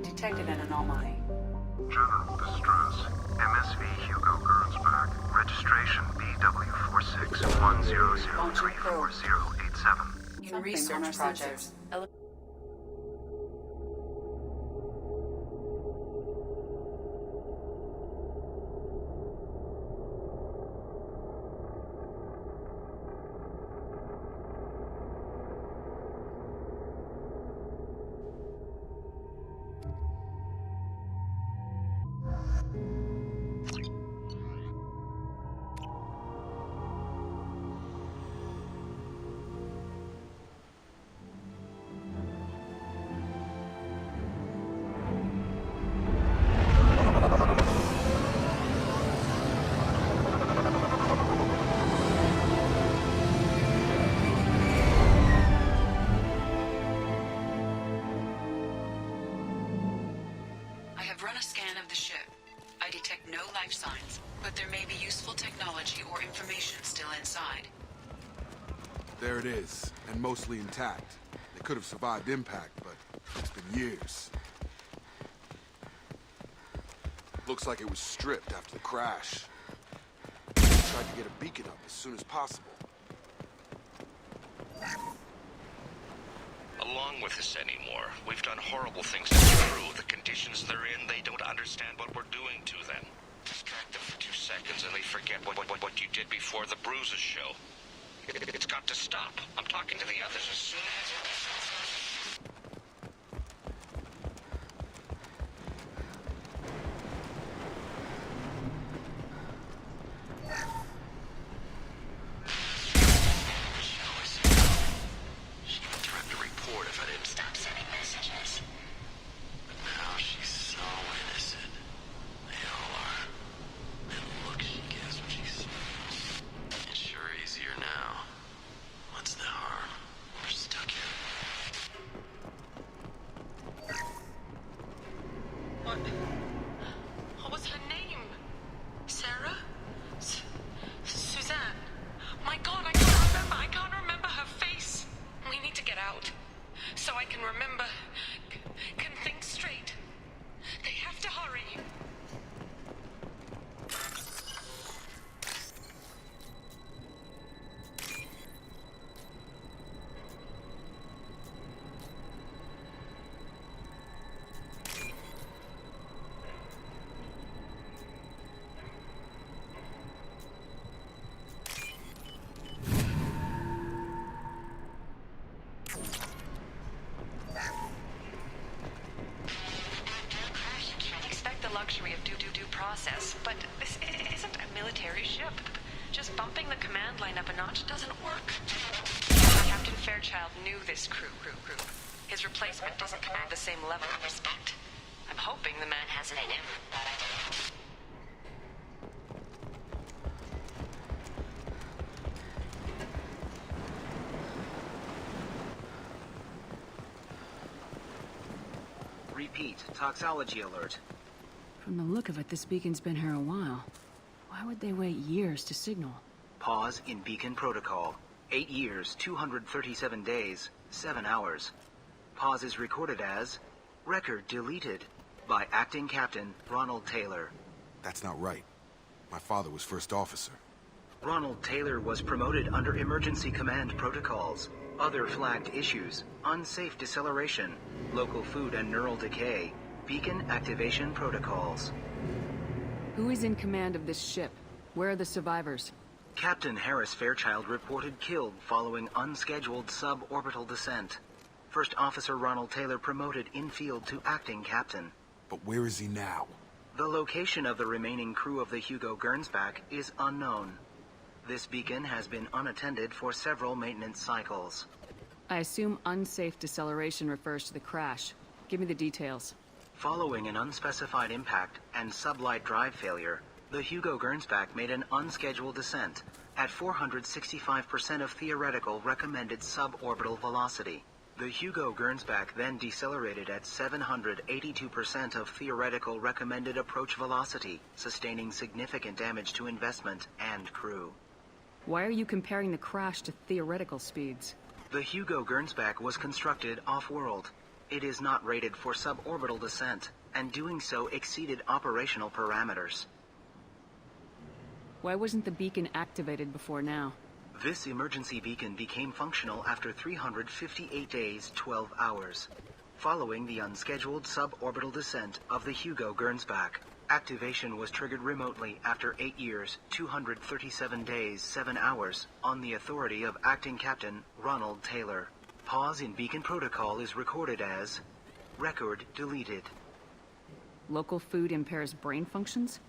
detected an anomaly. General distress. MSV Hugo Gernsback. Registration BW4610034087. In research projects. Run a scan of the ship. I detect no life signs, but there may be useful technology or information still inside. There it is, and mostly intact. They could have survived impact, but it's been years. Looks like it was stripped after the crash. Tried to get a beacon up as soon as possible. Along with this anymore. We've done horrible things to the crew. The conditions they're in, they don't understand what we're doing to them. Distract them for 2 seconds and they forget what you did before the bruises show. It's got to stop. I'm talking to the others as soon as... What was her name? Sarah? Suzanne? My God, I can't remember her face. We need to get out. So I can remember, can think straight. They have to hurry. Luxury of due process, but this isn't a military ship. Just bumping the command line up a notch doesn't work. Captain Fairchild knew this crew. His replacement doesn't command the same level of respect. I'm hoping the man has it in him. Repeat, toxology alert. From the look of it, this beacon's been here a while. Why would they wait years to signal? Pause in beacon protocol. 8 years, 237 days, 7 hours. Pause is recorded as record deleted by Acting Captain Ronald Taylor. That's not right. My father was first officer. Ronald Taylor was promoted under emergency command protocols. Other flagged issues: unsafe deceleration, local food and neural decay, beacon activation protocols. Who is in command of this ship? Where are the survivors? Captain Harris Fairchild reported killed following unscheduled suborbital descent. First Officer Ronald Taylor promoted in-field to acting captain. But where is he now? The location of the remaining crew of the Hugo Gernsback is unknown. This beacon has been unattended for several maintenance cycles. I assume unsafe deceleration refers to the crash. Give me the details. Following an unspecified impact and sublight drive failure, the Hugo Gernsback made an unscheduled descent at 465% of theoretical recommended suborbital velocity. The Hugo Gernsback then decelerated at 782% of theoretical recommended approach velocity, sustaining significant damage to investment and crew. Why are you comparing the crash to theoretical speeds? The Hugo Gernsback was constructed off-world. It is not rated for suborbital descent, and doing so exceeded operational parameters. Why wasn't the beacon activated before now? This emergency beacon became functional after 358 days, 12 hours, following the unscheduled suborbital descent of the Hugo Gernsback. Activation was triggered remotely after 8 years, 237 days, 7 hours, on the authority of Acting Captain Ronald Taylor. Pause in beacon protocol is recorded as record deleted. Local food impairs brain functions?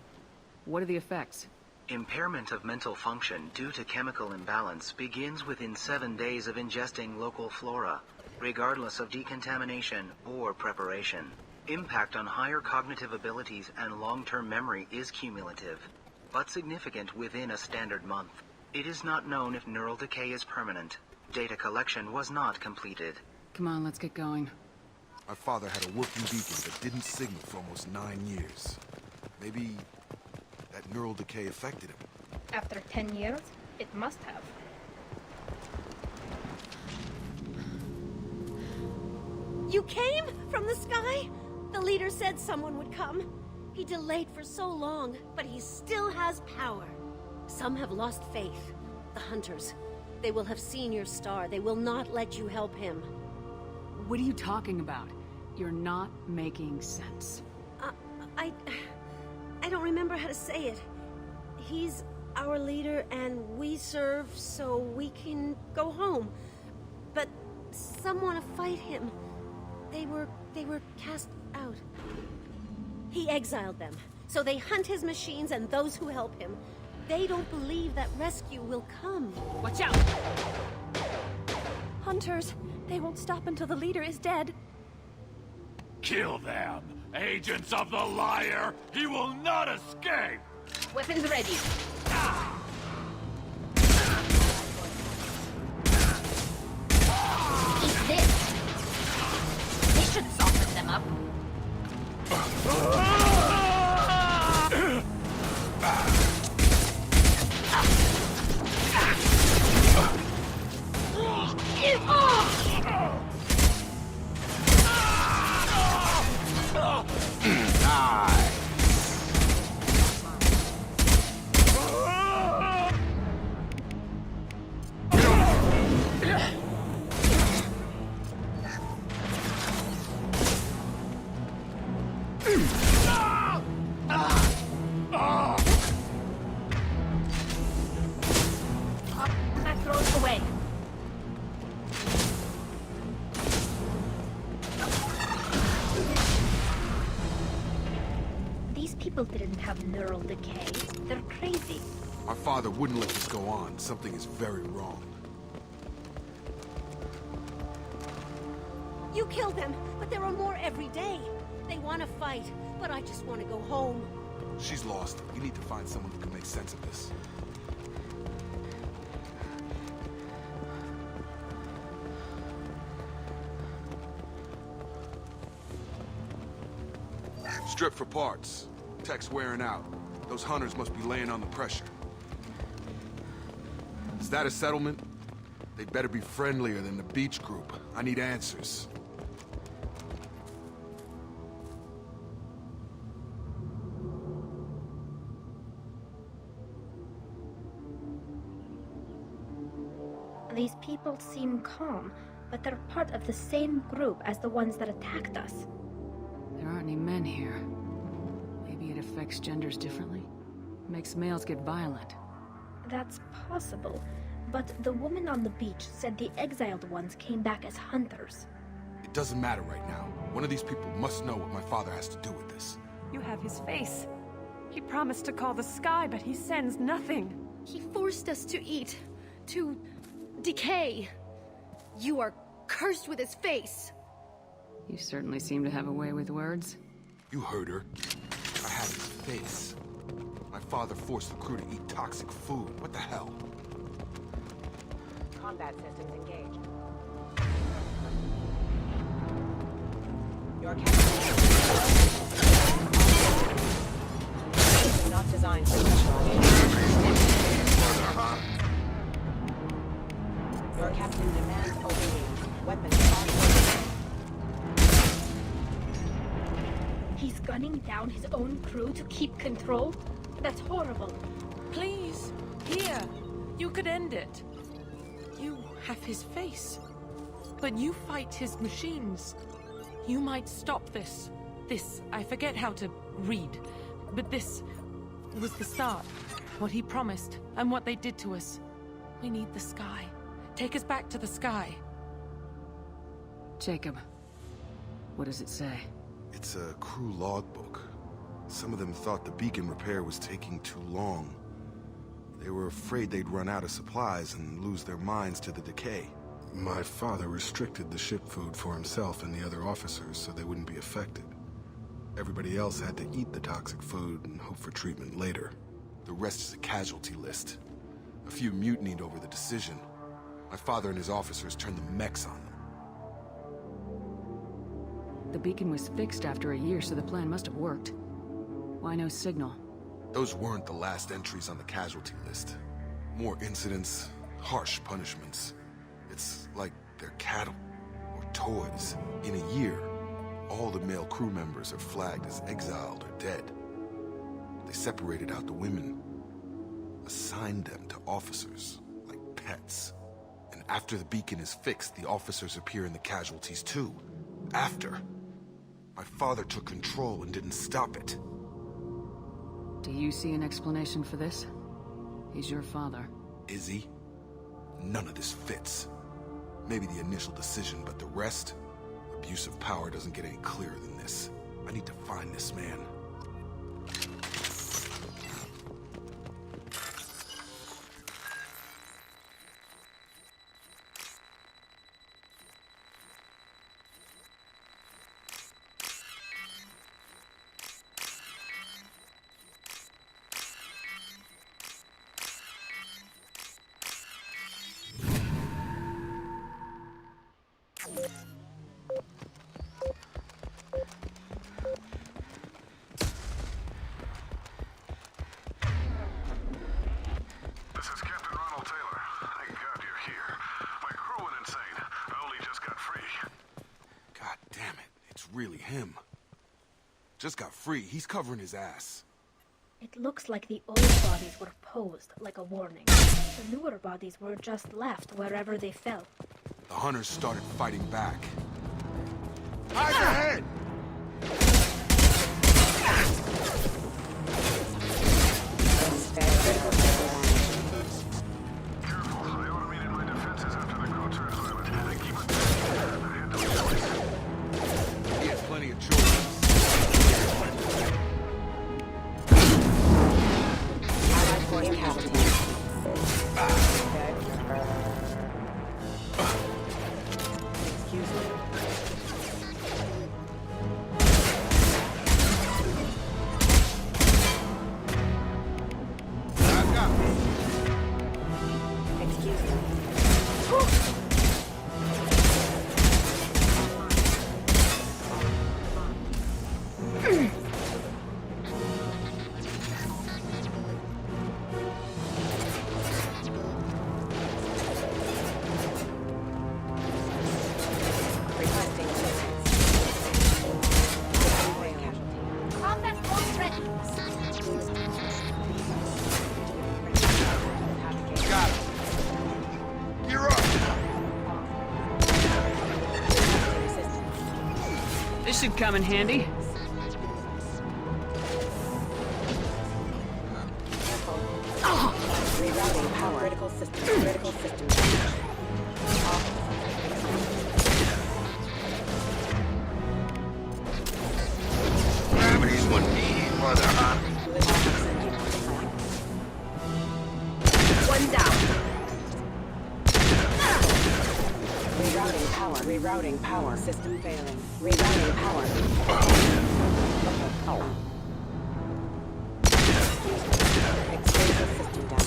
What are the effects? Impairment of mental function due to chemical imbalance begins within 7 days of ingesting local flora, regardless of decontamination or preparation. Impact on higher cognitive abilities and long-term memory is cumulative, but significant within a standard month. It is not known if neural decay is permanent. Data collection was not completed. Come on, let's get going. My father had a working beacon that didn't signal for almost 9 years. Maybe that neural decay affected him. After 10 years, it must have. You came from the sky? The leader said someone would come. He delayed for so long, but he still has power. Some have lost faith. The hunters. They will have seen your star. They will not let you help him. What are you talking about? You're not making sense. I don't remember how to say it. He's our leader and we serve so we can go home. But some want to fight him. They were cast out. He exiled them, so they hunt his machines and those who help him. They don't believe that rescue will come. Watch out! Hunters, they won't stop until the leader is dead. Kill them! Agents of the liar! He will not escape! Weapons ready. Eat this. They should soften them up. People didn't have neural decay. They're crazy. My father wouldn't let this go on. Something is very wrong. You killed them, but there are more every day. They want to fight, but I just want to go home. She's lost. We need to find someone who can make sense of this. Strip for parts. Tech's wearing out. Those hunters must be laying on the pressure. Is that a settlement? They'd better be friendlier than the beach group. I need answers. These people seem calm, but they're part of the same group as the ones that attacked us. There aren't any men here. Maybe it affects genders differently. Makes males get violent. That's possible, but the woman on the beach said the exiled ones came back as hunters. It doesn't matter right now. One of these people must know what my father has to do with this. You have his face. He promised to call the sky, but he sends nothing. He forced us to eat, to decay. You are cursed with his face. You certainly seem to have a way with words. You heard her. I have his face. My father forced the crew to eat toxic food. What the hell? Combat systems engaged. Your captain is not designed for Your captain demands obedience. Weapons on. He's gunning down his own crew to keep control? That's horrible. Please, here. You could end it. You have his face. But you fight his machines. You might stop this. This, I forget how to read. But this was the start. What he promised, and what they did to us. We need the sky. Take us back to the sky. Jacob, what does it say? It's a crew logbook. Some of them thought the beacon repair was taking too long. They were afraid they'd run out of supplies and lose their minds to the decay. My father restricted the ship food for himself and the other officers so they wouldn't be affected. Everybody else had to eat the toxic food and hope for treatment later. The rest is a casualty list. A few mutinied over the decision. My father and his officers turned the mechs on them. The beacon was fixed after a year, so the plan must have worked. Why no signal? Those weren't the last entries on the casualty list. More incidents, harsh punishments. It's like they're cattle, or toys. In a year, all the male crew members are flagged as exiled or dead. They separated out the women, assigned them to officers, like pets. And after the beacon is fixed, the officers appear in the casualties too. After. My father took control and didn't stop it. Do you see an explanation for this? He's your father. Is he? None of this fits. Maybe the initial decision, but the rest? Abuse of power doesn't get any clearer than this. I need to find this man. Really him. Just got free. He's covering his ass. It looks like the old bodies were posed like a warning. The newer bodies were just left wherever they fell. The hunters started fighting back. Eyes ahead! Careful, I automated my defenses after the crew turned silent. I keep it I had no choice. He had plenty of choices. Allied force casualty. Excuse me. I've got me. Excuse me. Requesting Combat force ready. Got it. You're up. This should come in handy. Rerouting power. Critical system. Critical system. Gravity's what me, mother, huh? One down. Rerouting power. Rerouting power. System failing. Rerouting power. External system down.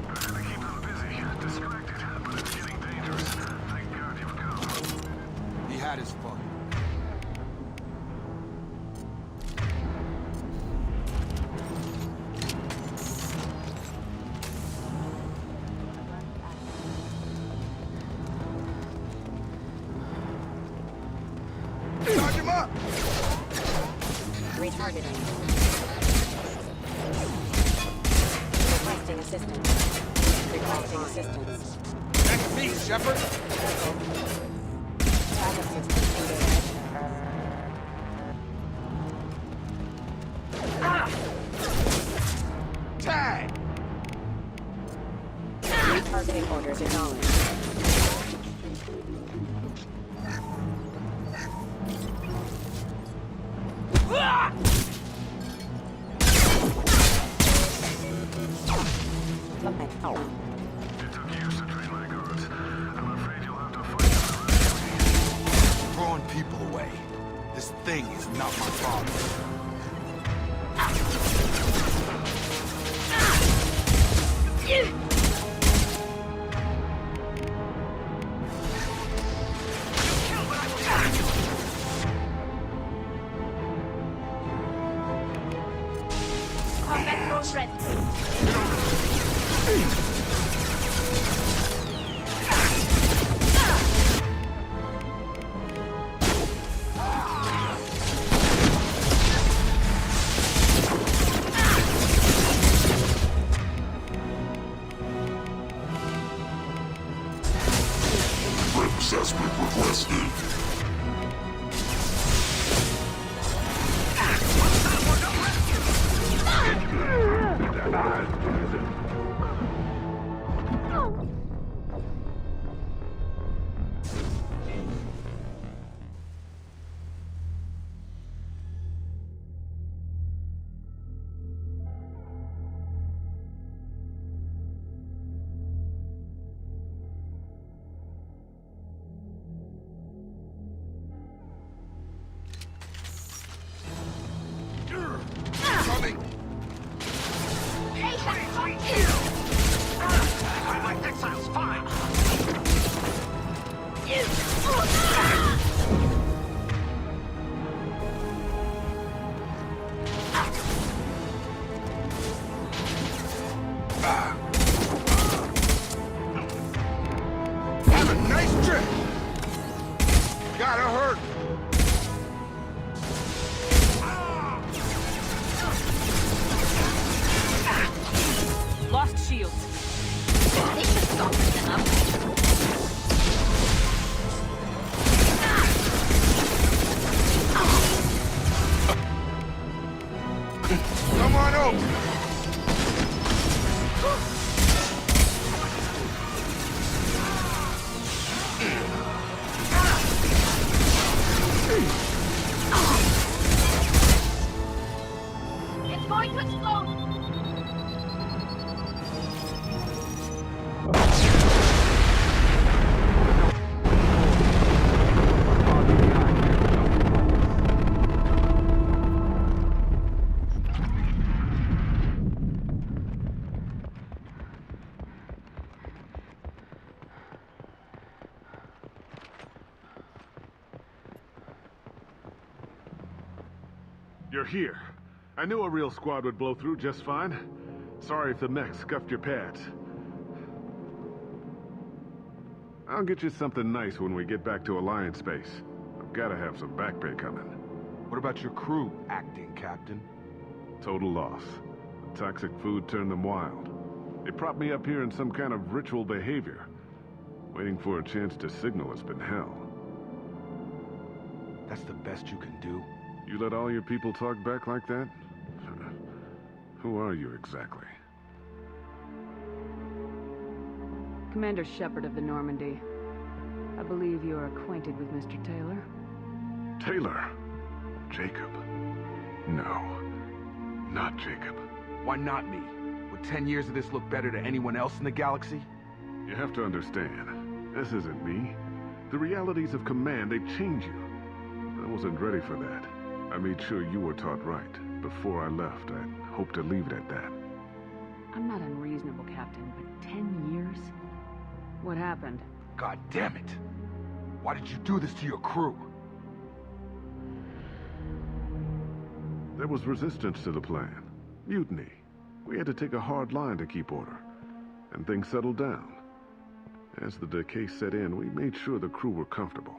I keep them busy, distracted, but it's getting dangerous. Thank God you've come. He had his fun. Retargeting. Requesting assistance. Requesting assistance. That's me, Shepard! Tag assistance engaged. Tag! Retargeting orders acknowledged. It took years to train my guards. I'm afraid you'll have to fight them. Drawing people away. This thing is not my problem. Combat drones ready. Assessment requested. Coming! My exile's fine! Have a nice trip! Gotta hurt! Lost shields. They should stop them up. Come on over! It's going to explode. You're here. I knew a real squad would blow through just fine. Sorry if the mech scuffed your pads. I'll get you something nice when we get back to Alliance space. I've gotta have some back pay coming. What about your crew, acting captain? Total loss. The toxic food turned them wild. They propped me up here in some kind of ritual behavior. Waiting for a chance to signal has been hell. That's the best you can do? You let all your people talk back like that? Who are you exactly? Commander Shepard of the Normandy. I believe you are acquainted with Mr. Taylor. Taylor? Jacob? No. Not Jacob. Why not me? Would 10 years of this look better to anyone else in the galaxy? You have to understand, this isn't me. The realities of command, they change you. I wasn't ready for that. I made sure you were taught right. Before I left, I hoped to leave it at that. I'm not unreasonable, Captain, but 10 years? What happened? God damn it! Why did you do this to your crew? There was resistance to the plan. Mutiny. We had to take a hard line to keep order. And things settled down. As the decay set in, we made sure the crew were comfortable.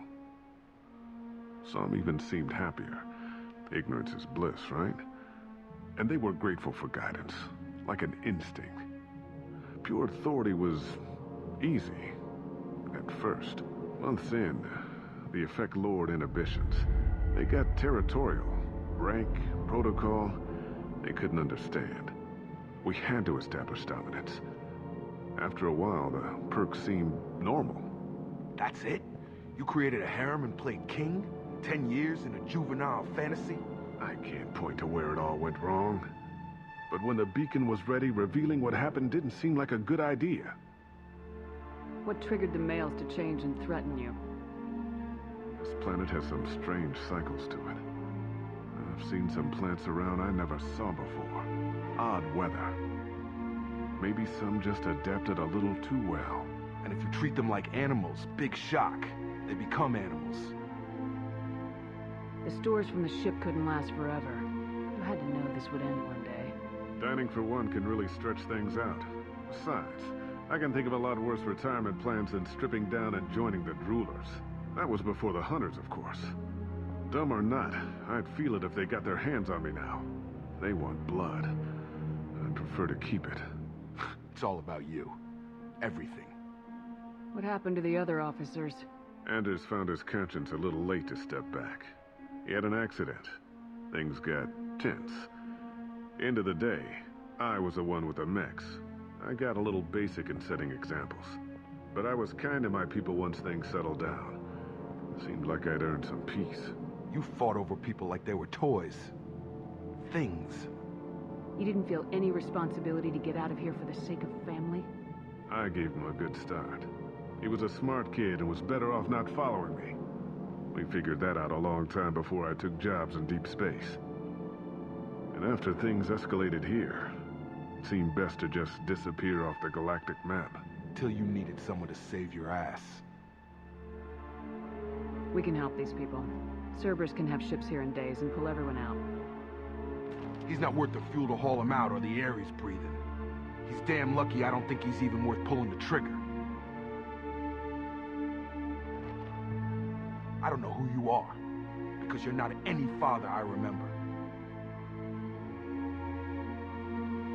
Some even seemed happier. Ignorance is bliss, right? And they were grateful for guidance, like an instinct. Pure authority was easy, at first. Months in, the effect lowered inhibitions. They got territorial. Rank, protocol, they couldn't understand. We had to establish dominance. After a while, the perks seemed normal. That's it? You created a harem and played king? 10 years in a juvenile fantasy? I can't point to where it all went wrong. But when the beacon was ready, revealing what happened didn't seem like a good idea. What triggered the males to change and threaten you? This planet has some strange cycles to it. I've seen some plants around I never saw before. Odd weather. Maybe some just adapted a little too well. And if you treat them like animals, big shock. They become animals. The stores from the ship couldn't last forever. You had to know this would end one day. Dining for one can really stretch things out. Besides, I can think of a lot worse retirement plans than stripping down and joining the droolers. That was before the hunters, of course. Dumb or not, I'd feel it if they got their hands on me now. They want blood. I'd prefer to keep it. It's all about you. Everything. What happened to the other officers? Anders found his conscience a little late to step back. He had an accident. Things got tense. End of the day, I was the one with the mechs. I got a little basic in setting examples. But I was kind to my people once things settled down. Seemed like I'd earned some peace. You fought over people like they were toys. Things. You didn't feel any responsibility to get out of here for the sake of family? I gave him a good start. He was a smart kid and was better off not following me. We figured that out a long time before I took jobs in deep space. And after things escalated here, it seemed best to just disappear off the galactic map. Till you needed someone to save your ass. We can help these people. Cerberus can have ships here in days and pull everyone out. He's not worth the fuel to haul him out or the air he's breathing. He's damn lucky I don't think he's even worth pulling the trigger. I don't know who you are, because you're not any father I remember.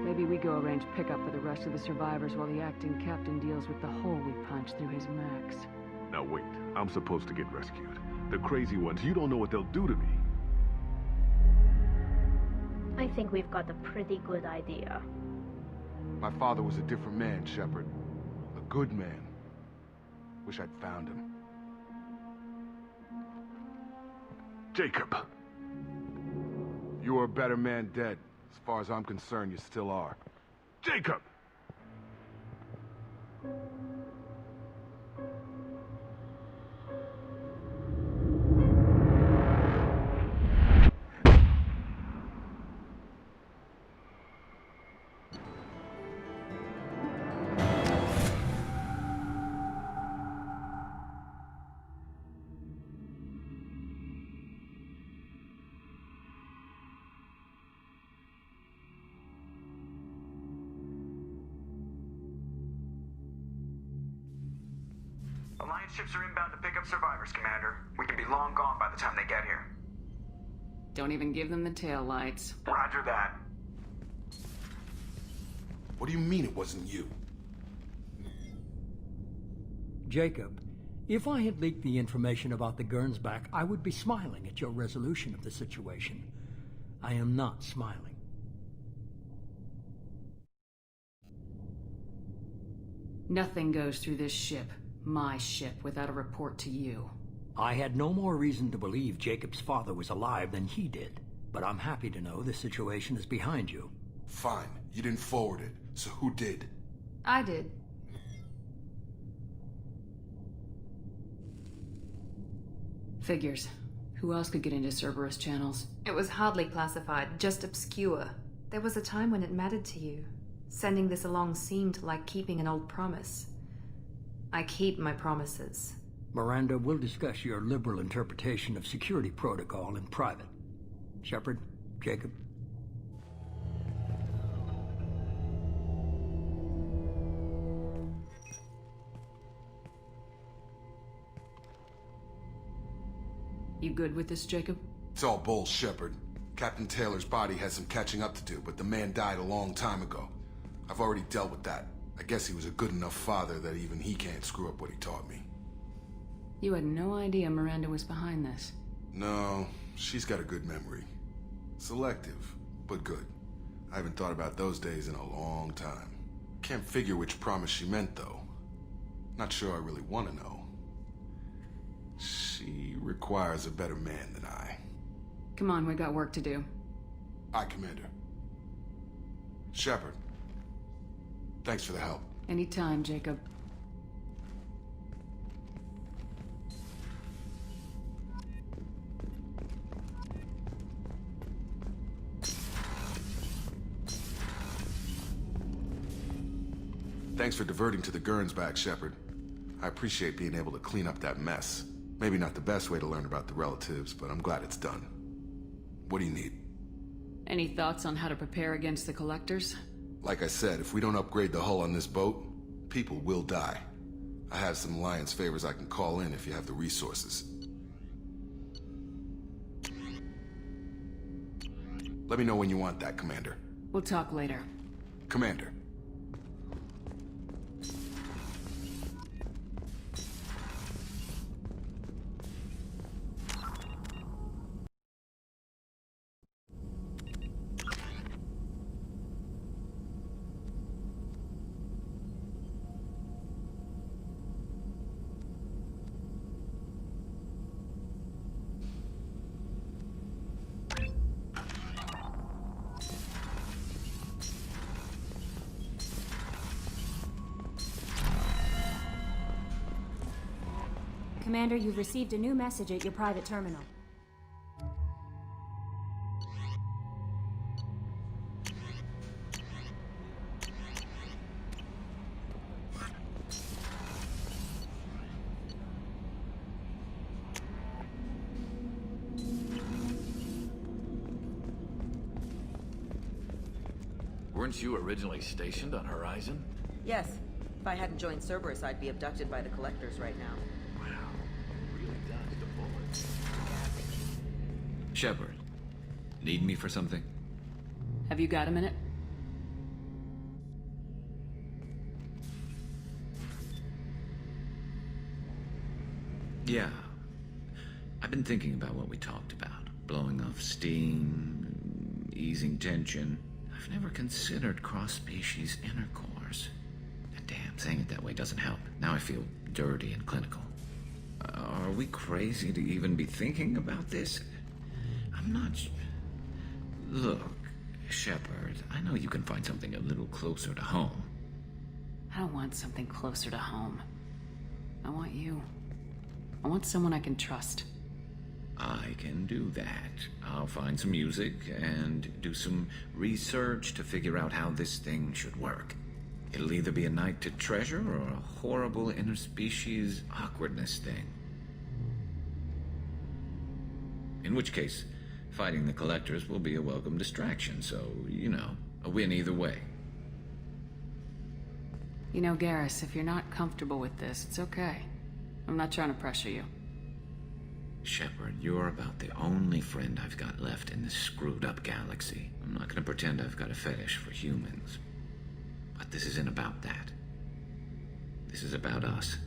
Maybe we go arrange pickup for the rest of the survivors while the acting captain deals with the hole we punched through his max. Now wait, I'm supposed to get rescued. The crazy ones, you don't know what they'll do to me. I think we've got a pretty good idea. My father was a different man, Shepard. A good man. Wish I'd found him. Jacob! You were a better man dead. As far as I'm concerned, you still are. Jacob! Alliance ships are inbound to pick up survivors, Commander. We can be long gone by the time they get here. Don't even give them the tail lights. Roger that. What do you mean it wasn't you? Jacob, if I had leaked the information about the Gernsback, I would be smiling at your resolution of the situation. I am not smiling. Nothing goes through this ship, my ship, without a report to you. I had no more reason to believe Jacob's father was alive than he did, but I'm happy to know the situation is behind you. Fine, you didn't forward it, so who did? I did. Figures. Who else could get into Cerberus channels? It was hardly classified, just obscure. There was a time when it mattered to you. Sending this along seemed like keeping an old promise. I keep my promises. Miranda, we'll discuss your liberal interpretation of security protocol in private. Shepard, Jacob. You good with this, Jacob? It's all bull, Shepard. Captain Taylor's body has some catching up to do, but the man died a long time ago. I've already dealt with that. I guess he was a good enough father that even he can't screw up what he taught me. You had no idea Miranda was behind this. No, she's got a good memory. Selective, but good. I haven't thought about those days in a long time. Can't figure which promise she meant, though. Not sure I really want to know. She requires a better man than I. Come on, we got work to do. Aye, Commander. Shepard. Thanks for the help. Anytime, Jacob. Thanks for diverting to the Gernsback, Shepard. I appreciate being able to clean up that mess. Maybe not the best way to learn about the relatives, but I'm glad it's done. What do you need? Any thoughts on how to prepare against the Collectors? Like I said, if we don't upgrade the hull on this boat, people will die. I have some Alliance favors I can call in if you have the resources. Let me know when you want that, Commander. We'll talk later. Commander. Commander, you've received a new message at your private terminal. Weren't you originally stationed on Horizon? Yes. If I hadn't joined Cerberus, I'd be abducted by the Collectors right now. Shepard, need me for something? Have you got a minute? Yeah. I've been thinking about what we talked about. Blowing off steam, easing tension. I've never considered cross-species intercourse. And damn, saying it that way doesn't help. Now I feel dirty and clinical. Are we crazy to even be thinking about this? I'm not... Look, Shepard, I know you can find something a little closer to home. I don't want something closer to home. I want you. I want someone I can trust. I can do that. I'll find some music and do some research to figure out how this thing should work. It'll either be a night to treasure or a horrible interspecies awkwardness thing. In which case, fighting the Collectors will be a welcome distraction, so, you know, a win either way. You know, Garrus, if you're not comfortable with this, it's okay. I'm not trying to pressure you. Shepard, you're about the only friend I've got left in this screwed-up galaxy. I'm not gonna pretend I've got a fetish for humans. But this isn't about that. This is about us.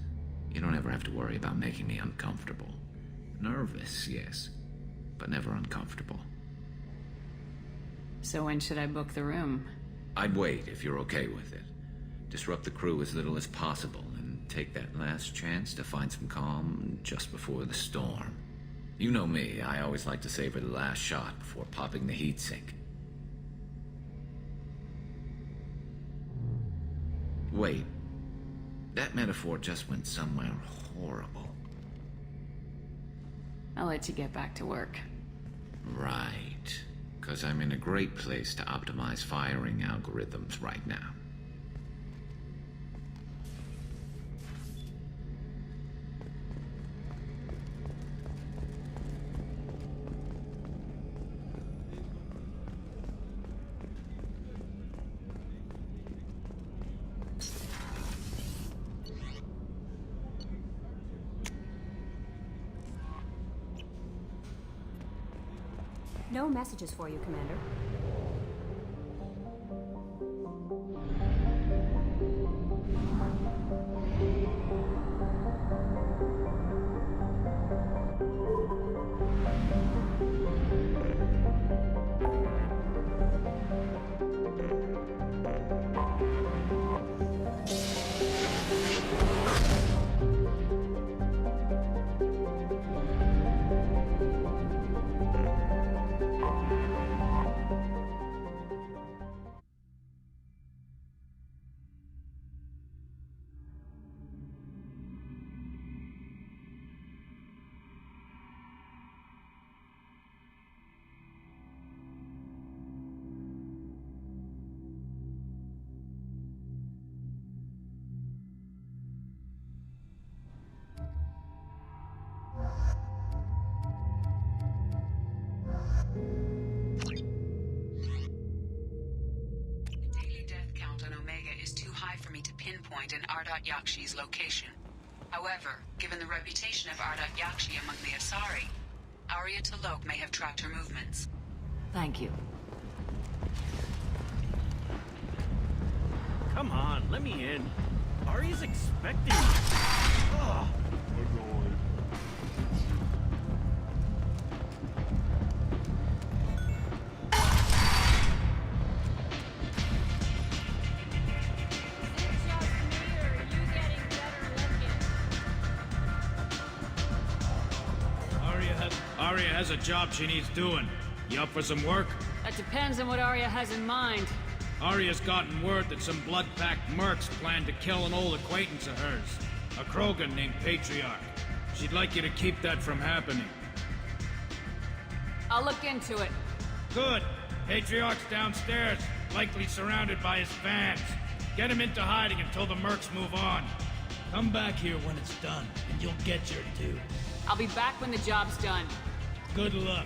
You don't ever have to worry about making me uncomfortable. Nervous, yes, but never uncomfortable. So when should I book the room? I'd wait if you're okay with it. Disrupt the crew as little as possible and take that last chance to find some calm just before the storm. You know me, I always like to savor the last shot before popping the heatsink. Wait, that metaphor just went somewhere horrible. I'll let you get back to work. Right, because I'm in a great place to optimize firing algorithms right now. No messages for you, Commander. In Ardat Yakshi's location. However, given the reputation of Ardat Yakshi among the Asari, Arya T'Loak may have tracked her movements. Thank you. Come on, let me in. Arya's expecting me. Ugh. Arya has a job she needs doing. You up for some work? That depends on what Arya has in mind. Arya's gotten word that some blood-packed mercs plan to kill an old acquaintance of hers. A Krogan named Patriarch. She'd like you to keep that from happening. I'll look into it. Good. Patriarch's downstairs, likely surrounded by his fans. Get him into hiding until the mercs move on. Come back here when it's done, and you'll get your due. I'll be back when the job's done. Good luck.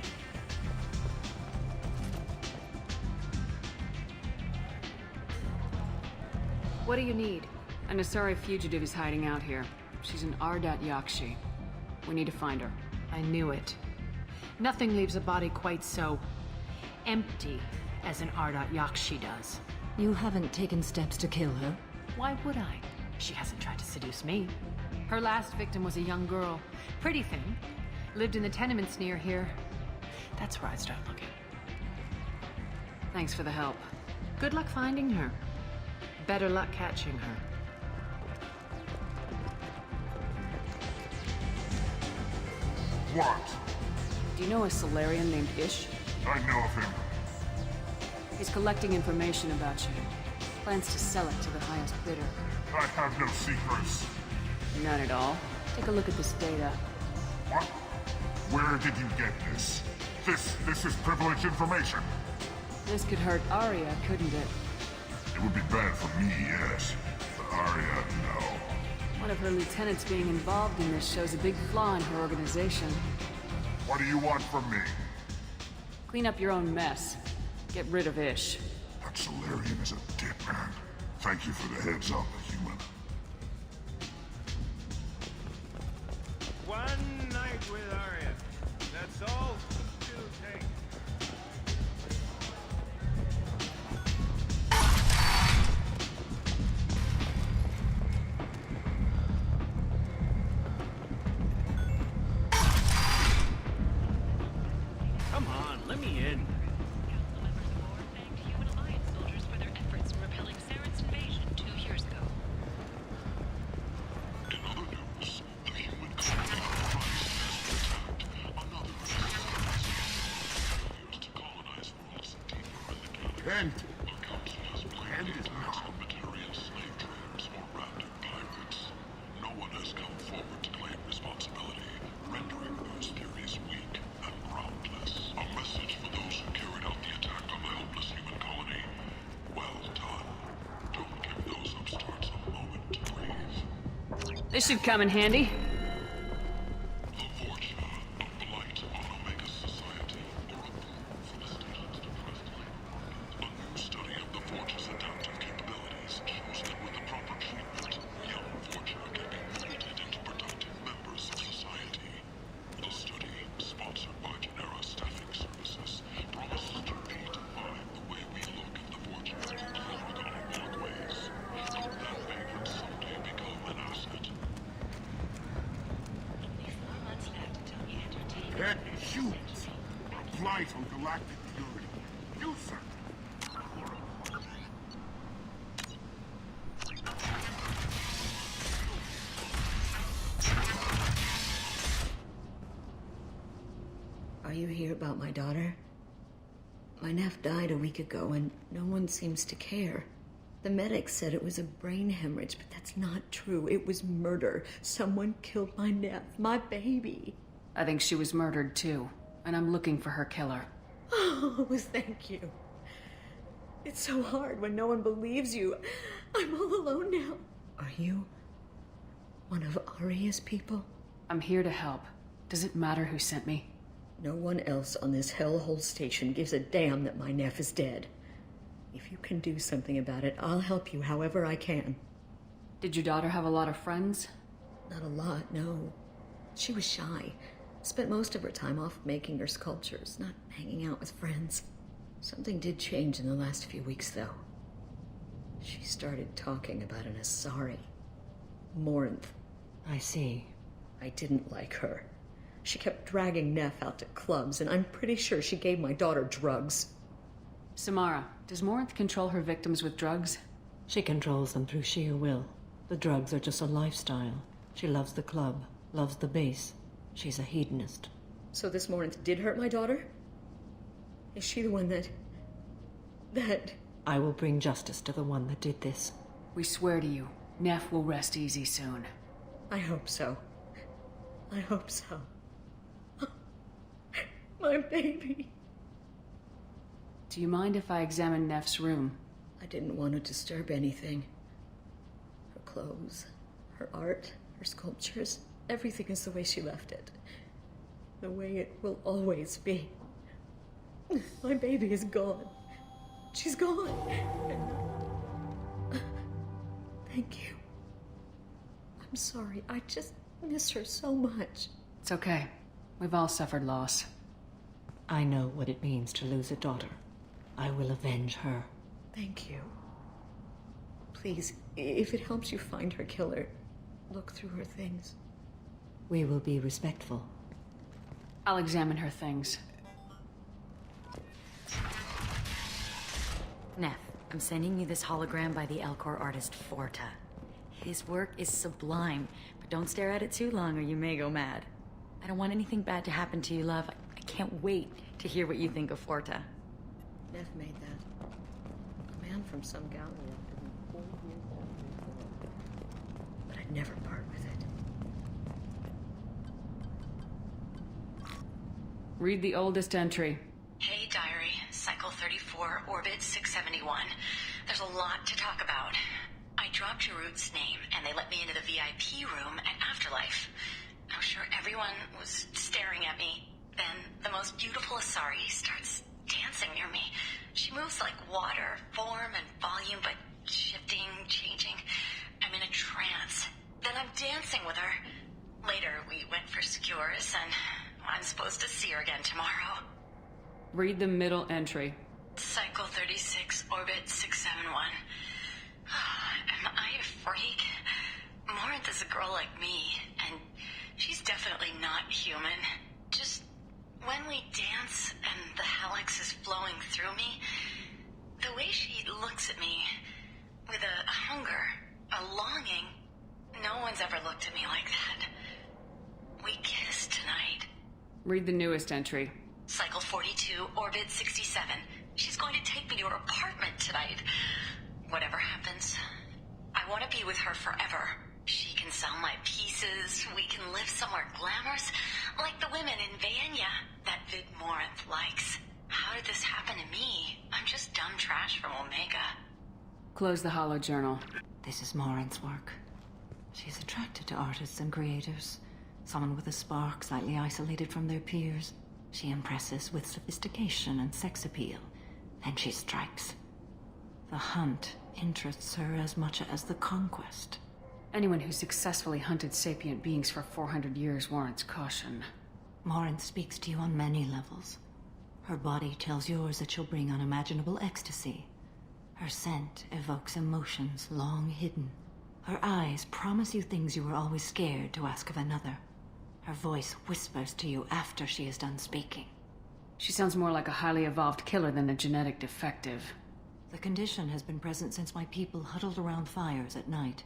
What do you need? An Asari fugitive is hiding out here. She's an Ardat Yakshi. We need to find her. I knew it. Nothing leaves a body quite so empty as an Ardat Yakshi does. You haven't taken steps to kill her? Why would I? She hasn't tried to seduce me. Her last victim was a young girl. Pretty thing. Lived in the tenements near here. That's where I'd start looking. Thanks for the help. Good luck finding her. Better luck catching her. What? Do you know a Solarian named Ish? I know of him. He's collecting information about you. Plans to sell it to the highest bidder. I have no secrets. None at all. Take a look at this data. What? Where did you get this? This is privileged information. This could hurt Arya, couldn't it? It would be bad for me, yes. But Arya, no. One of her lieutenants being involved in this shows a big flaw in her organization. What do you want from me? Clean up your own mess. Get rid of Ish. That Solarian is a dick, man. Thank you for the heads up, human. One night with Arya. That's all it'll take. Come on, let me in. Human Alliance soldiers for their efforts in repelling Saren's invasion 2 years ago. In other news, the human colony of Christ has attacked another of his to colonize worlds deeper in the galaxy. The council has planned experimentary and slave traders or raptor pirates. No one has come forward to claim responsibility, rendering those theories weak and groundless. A message for those who carried out the attack on the helpless human colony. Well done. Don't give those upstarts a moment to breathe. This should come in handy. The Vorcha, a blight on Omega society, or a boon for the station's depressed labor market. A new study of the Vorcha's adaptive capabilities shows that with the proper treatment, young Vorcha can be molded into productive members of society. The study, sponsored by Genera Staffing Services, life on galactic purity. You, sir. Are you here about my daughter? My nephew died a week ago and no one seems to care. The medics said it was a brain hemorrhage, but that's not true. It was murder. Someone killed my nephew, my baby. I think she was murdered too, and I'm looking for her killer. Oh, thank you. It's so hard when no one believes you. I'm all alone now. Are you one of Aria's people? I'm here to help. Does it matter who sent me? No one else on this hellhole station gives a damn that my nephew is dead. If you can do something about it, I'll help you however I can. Did your daughter have a lot of friends? Not a lot, no. She was shy. Spent most of her time off making her sculptures, not hanging out with friends. Something did change in the last few weeks, though. She started talking about an Asari. Morinth. I see. I didn't like her. She kept dragging Neff out to clubs, and I'm pretty sure she gave my daughter drugs. Samara, does Morinth control her victims with drugs? She controls them through sheer will. The drugs are just a lifestyle. She loves the club, loves the base. She's a hedonist. So this Morinth did hurt my daughter? Is she the one that... I will bring justice to the one that did this. We swear to you, Neff will rest easy soon. I hope so. I hope so. My baby. Do you mind if I examine Neff's room? I didn't want to disturb anything. Her clothes, her art, her sculptures, everything is the way she left it. The way it will always be. My baby is gone. She's gone. Thank you. I'm sorry. I just miss her so much. It's okay. We've all suffered loss. I know what it means to lose a daughter. I will avenge her. Thank you. Please, if it helps you find her killer, look through her things. We will be respectful. I'll examine her things. Neff, I'm sending you this hologram by the Elcor artist Forta. His work is sublime, but don't stare at it too long or you may go mad. I don't want anything bad to happen to you, love. I can't wait to hear what you think of Forta. Neff made that. A man from some gallery after me 4 years after. But I'd never part with it. Read the oldest entry. Hey, Diary. Cycle 34, Orbit 671. There's a lot to talk about. I dropped Jarut's name, and they let me into the VIP room at Afterlife. I'm sure everyone was staring at me. Then the most beautiful Asari starts dancing near me. She moves like water, form and volume, but shifting, changing. I'm in a trance. Then I'm dancing with her. Later, we went for skewers, and I'm supposed to see her again tomorrow. Read the middle entry. Cycle 36, Orbit 671. Am I a freak? Morinth is a girl like me, and she's definitely not human. Just when we dance and the helix is flowing through me, the way she looks at me with a hunger, a longing, no one's ever looked at me like that. We kissed tonight. Read the newest entry. Cycle 42, Orbit 67. She's going to take me to her apartment tonight. Whatever happens, I want to be with her forever. She can sell my pieces. We can live somewhere glamorous, like the women in Vanya that Vid Morinth likes. How did this happen to me? I'm just dumb trash from Omega. Close the hollow journal. This is Morinth's work. She's attracted to artists and creators. Someone with a spark, slightly isolated from their peers. She impresses with sophistication and sex appeal. Then she strikes. The hunt interests her as much as the conquest. Anyone who successfully hunted sapient beings for 400 years warrants caution. Morinth speaks to you on many levels. Her body tells yours that she'll bring unimaginable ecstasy. Her scent evokes emotions long hidden. Her eyes promise you things you were always scared to ask of another. Her voice whispers to you after she is done speaking. She sounds more like a highly evolved killer than a genetic defective. The condition has been present since my people huddled around fires at night.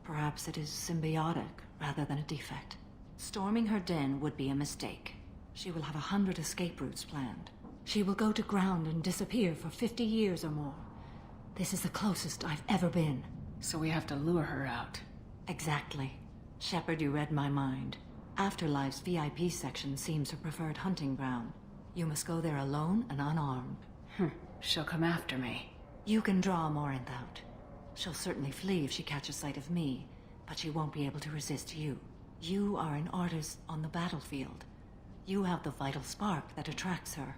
Perhaps it is symbiotic rather than a defect. Storming her den would be a mistake. She will have 100 escape routes planned. She will go to ground and disappear for 50 years or more. This is the closest I've ever been. So we have to lure her out. Exactly. Shepard, you read my mind. Afterlife's VIP section seems her preferred hunting ground. You must go there alone and unarmed. She'll come after me. You can draw Morinth out. She'll certainly flee if she catches sight of me, but she won't be able to resist you. You are an artist on the battlefield. You have the vital spark that attracts her.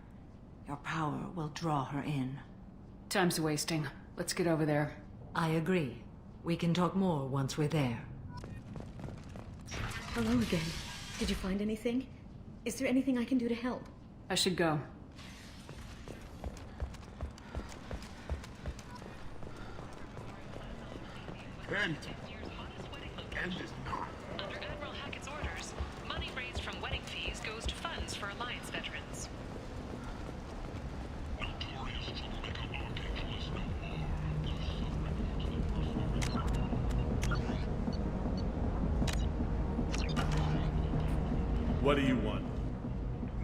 Your power will draw her in. Time's wasting. Let's get over there. I agree. We can talk more once we're there. Hello again. Did you find anything? Is there anything I can do to help? I should go. End is not. Under Admiral Hackett's orders, money raised from wedding fees goes to funds for Alliance veterans. What do you want?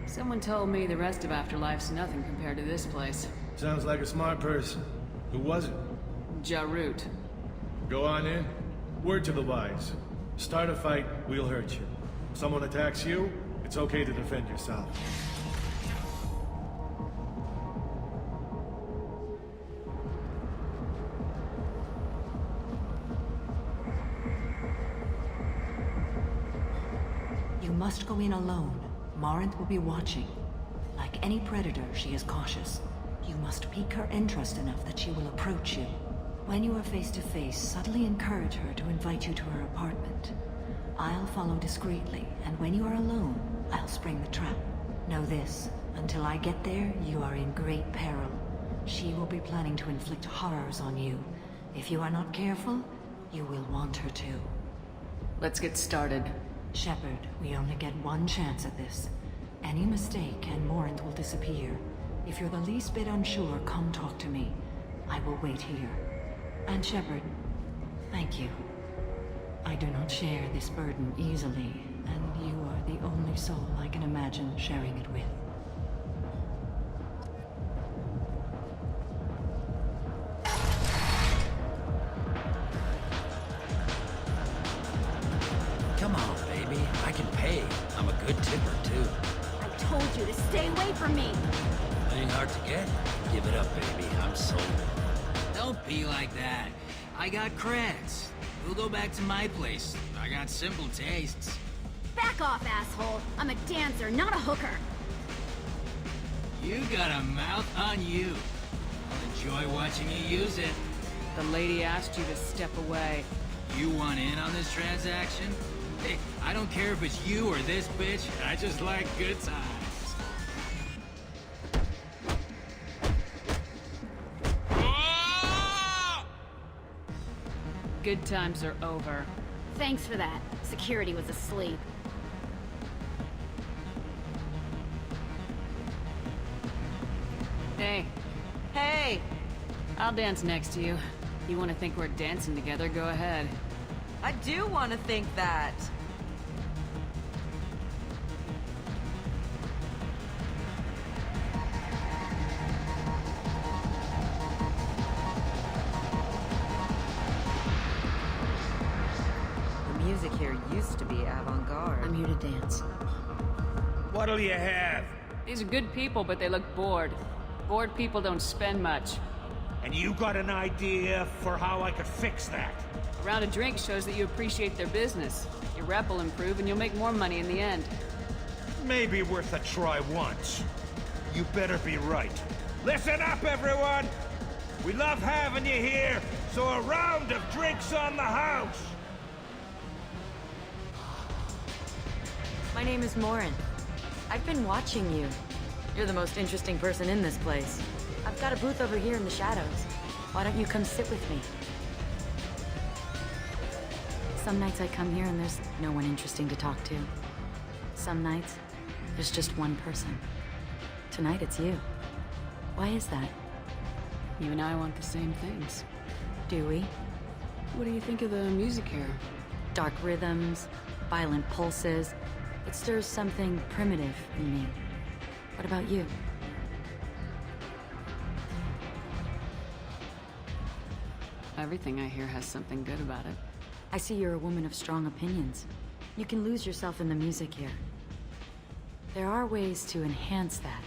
Someone told me the rest of Afterlife's nothing compared to this place. Sounds like a smart person. Who was it? Jarut. Go on in. Word to the wise. Start a fight, we'll hurt you. Someone attacks you, it's okay to defend yourself. You must go in alone. Morinth will be watching. Like any predator, she is cautious. You must pique her interest enough that she will approach you. When you are face to face, subtly encourage her to invite you to her apartment. I'll follow discreetly, and when you are alone, I'll spring the trap. Know this, until I get there, you are in great peril. She will be planning to inflict horrors on you. If you are not careful, you will want her to. Let's get started. Shepard, we only get one chance at this. Any mistake and Morinth will disappear. If you're the least bit unsure, come talk to me. I will wait here. And Shepard, thank you. I do not share this burden easily, and you are the only soul I can imagine sharing it with. Come on, baby. I can pay. I'm a good tipper, too. I told you to stay away from me! Ain't hard to get. Give it up, baby. I'm sold. Don't be like that. I got creds. We'll go back to my place. I got simple tastes. Back off, asshole! I'm a dancer, not a hooker! You got a mouth on you. I'll enjoy watching you use it. The lady asked you to step away. You want in on this transaction? Hey, I don't care if it's you or this bitch. I just like good times. Good times are over. Thanks for that. Security was asleep. Hey. Hey! I'll dance next to you. You want to think we're dancing together, go ahead. I do want to think that. The music here used to be avant-garde. I'm here to dance. What'll you have? These are good people, but they look bored. Bored people don't spend much. And you got an idea for how I could fix that? A round of drinks shows that you appreciate their business. Your rep will improve and you'll make more money in the end. Maybe worth a try once. You better be right. Listen up, everyone! We love having you here, so a round of drinks on the house! My name is Morinth. I've been watching you. You're the most interesting person in this place. I've got a booth over here in the shadows. Why don't you come sit with me? Some nights I come here and there's no one interesting to talk to. Some nights, there's just one person. Tonight it's you. Why is that? You and I want the same things. Do we? What do you think of the music here? Dark rhythms, violent pulses. It stirs something primitive in me. What about you? Everything I hear has something good about it. I see you're a woman of strong opinions. You can lose yourself in the music here. There are ways to enhance that.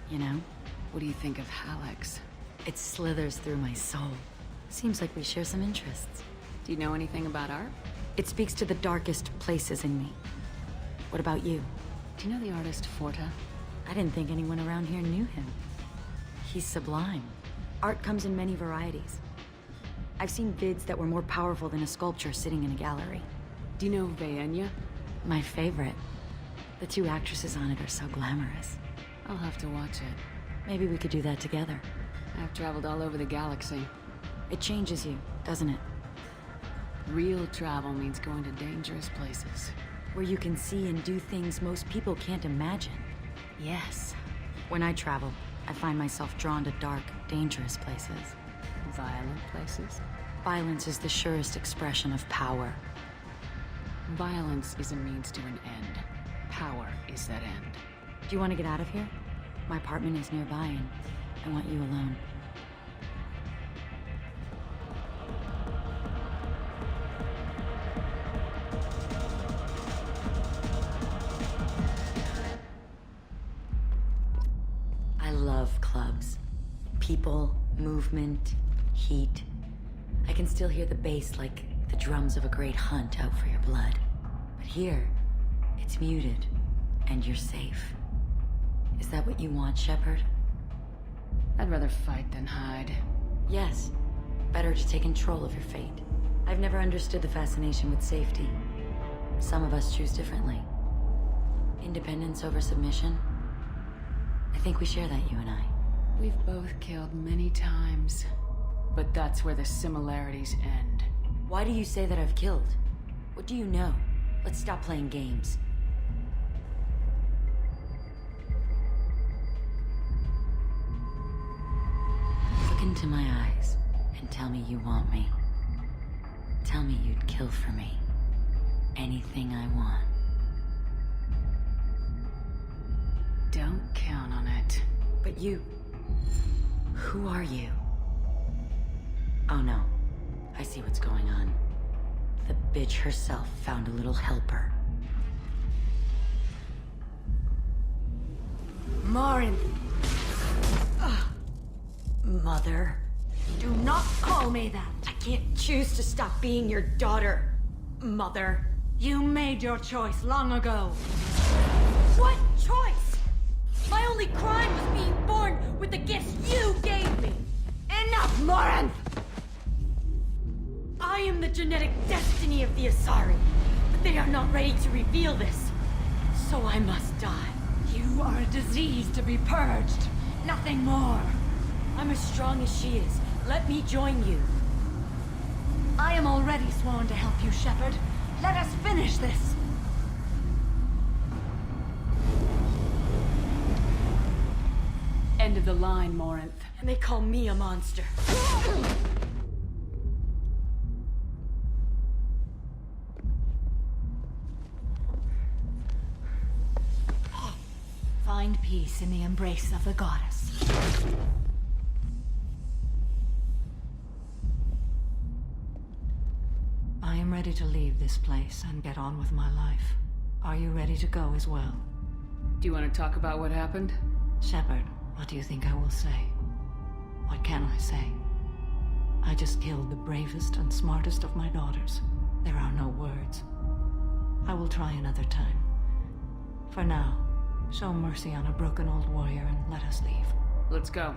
You know? What do you think of Hallex? It slithers through my soul. Seems like we share some interests. Do you know anything about art? It speaks to the darkest places in me. What about you? Do you know the artist Forta? I didn't think anyone around here knew him. He's sublime. Art comes in many varieties. I've seen vids that were more powerful than a sculpture sitting in a gallery. Do you know Vaenya? My favorite. The two actresses on it are so glamorous. I'll have to watch it. Maybe we could do that together. I've traveled all over the galaxy. It changes you, doesn't it? Real travel means going to dangerous places. Where you can see and do things most people can't imagine. Yes. When I travel, I find myself drawn to dark, dangerous places. Violent places? Violence is the surest expression of power. Violence is a means to an end. Power is that end. Do you want to get out of here? My apartment is nearby and I want you alone. I love clubs. People, movement, heat. I can still hear the bass like the drums of a great hunt out for your blood. But here, it's muted, and you're safe. Is that what you want, Shepard? I'd rather fight than hide. Yes. Better to take control of your fate. I've never understood the fascination with safety. Some of us choose differently. Independence over submission? I think we share that, you and I. We've both killed many times. But that's where the similarities end. Why do you say that I've killed? What do you know? Let's stop playing games. Look into my eyes and tell me you want me. Tell me you'd kill for me. Anything I want. Don't count on it. But you... Who are you? Oh no. I see what's going on. The bitch herself found a little helper. Morin! Mother. Do not call me that! I can't choose to stop being your daughter, Mother. You made your choice long ago. What choice? My only crime was being born with the gifts you gave me. Enough, Morin! I am the genetic destiny of the Asari, but they are not ready to reveal this. So I must die. You are a disease to be purged. Nothing more. I'm as strong as she is. Let me join you. I am already sworn to help you, Shepard. Let us finish this. End of the line, Morinth. And they call me a monster. Find peace in the embrace of the goddess. I am ready to leave this place and get on with my life. Are you ready to go as well? Do you want to talk about what happened? Shepard, what do you think I will say? What can I say? I just killed the bravest and smartest of my daughters. There are no words. I will try another time. For now, show mercy on a broken old warrior and let us leave. Let's go.